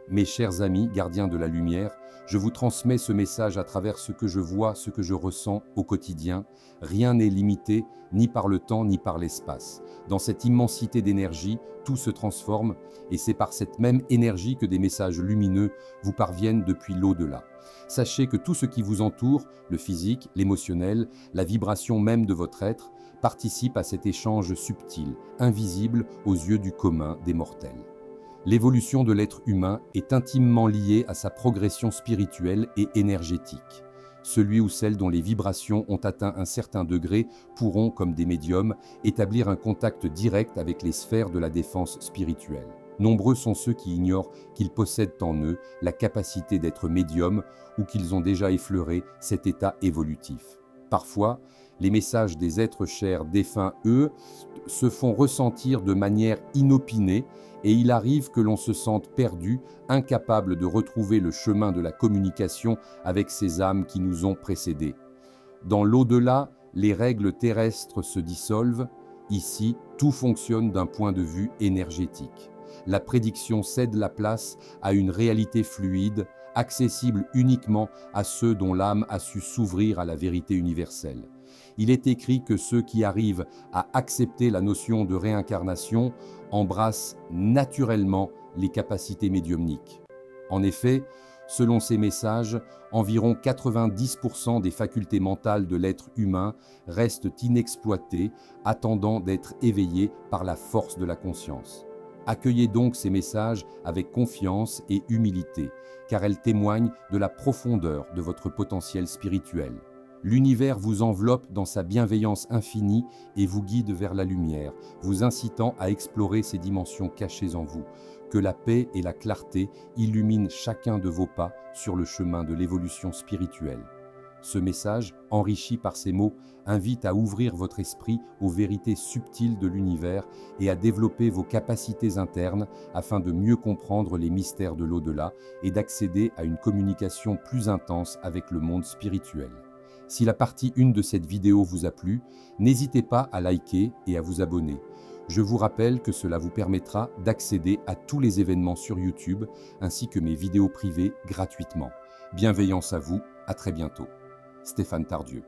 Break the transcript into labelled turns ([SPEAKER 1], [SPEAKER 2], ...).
[SPEAKER 1] Mes chers amis, gardiens de la lumière, je vous transmets ce message à travers ce que je vois, ce que je ressens au quotidien. Rien n'est limité, ni par le temps, ni par l'espace. Dans cette immensité d'énergie, tout se transforme, et c'est par cette même énergie que des messages lumineux vous parviennent depuis l'au-delà. Sachez que tout ce qui vous entoure, le physique, l'émotionnel, la vibration même de votre être, participe à cet échange subtil, invisible aux yeux du commun des mortels. L'évolution de l'être humain est intimement liée à sa progression spirituelle et énergétique. Celui ou celle dont les vibrations ont atteint un certain degré pourront, comme des médiums, établir un contact direct avec les sphères de la défense spirituelle. Nombreux sont ceux qui ignorent qu'ils possèdent en eux la capacité d'être médiums ou qu'ils ont déjà effleuré cet état évolutif. Parfois, les messages des êtres chers défunts, eux, se font ressentir de manière inopinée et il arrive que l'on se sente perdu, incapable de retrouver le chemin de la communication avec ces âmes qui nous ont précédés. Dans l'au-delà, les règles terrestres se dissolvent. Ici, tout fonctionne d'un point de vue énergétique. La prédiction cède la place à une réalité fluide, accessible uniquement à ceux dont l'âme a su s'ouvrir à la vérité universelle. Il est écrit que ceux qui arrivent à accepter la notion de réincarnation embrassent naturellement les capacités médiumniques. En effet, selon ces messages, environ 90% des facultés mentales de l'être humain restent inexploitées, attendant d'être éveillées par la force de la conscience. Accueillez donc ces messages avec confiance et humilité, car elles témoignent de la profondeur de votre potentiel spirituel. L'univers vous enveloppe dans sa bienveillance infinie et vous guide vers la lumière, vous incitant à explorer ces dimensions cachées en vous. Que la paix et la clarté illuminent chacun de vos pas sur le chemin de l'évolution spirituelle. Ce message, enrichi par ces mots, invite à ouvrir votre esprit aux vérités subtiles de l'univers et à développer vos capacités internes afin de mieux comprendre les mystères de l'au-delà et d'accéder à une communication plus intense avec le monde spirituel. Si la partie 1 de cette vidéo vous a plu, n'hésitez pas à liker et à vous abonner. Je vous rappelle que cela vous permettra d'accéder à tous les événements sur YouTube ainsi que mes vidéos privées gratuitement. Bienveillance à vous, à très bientôt. Stéphane Tardieu.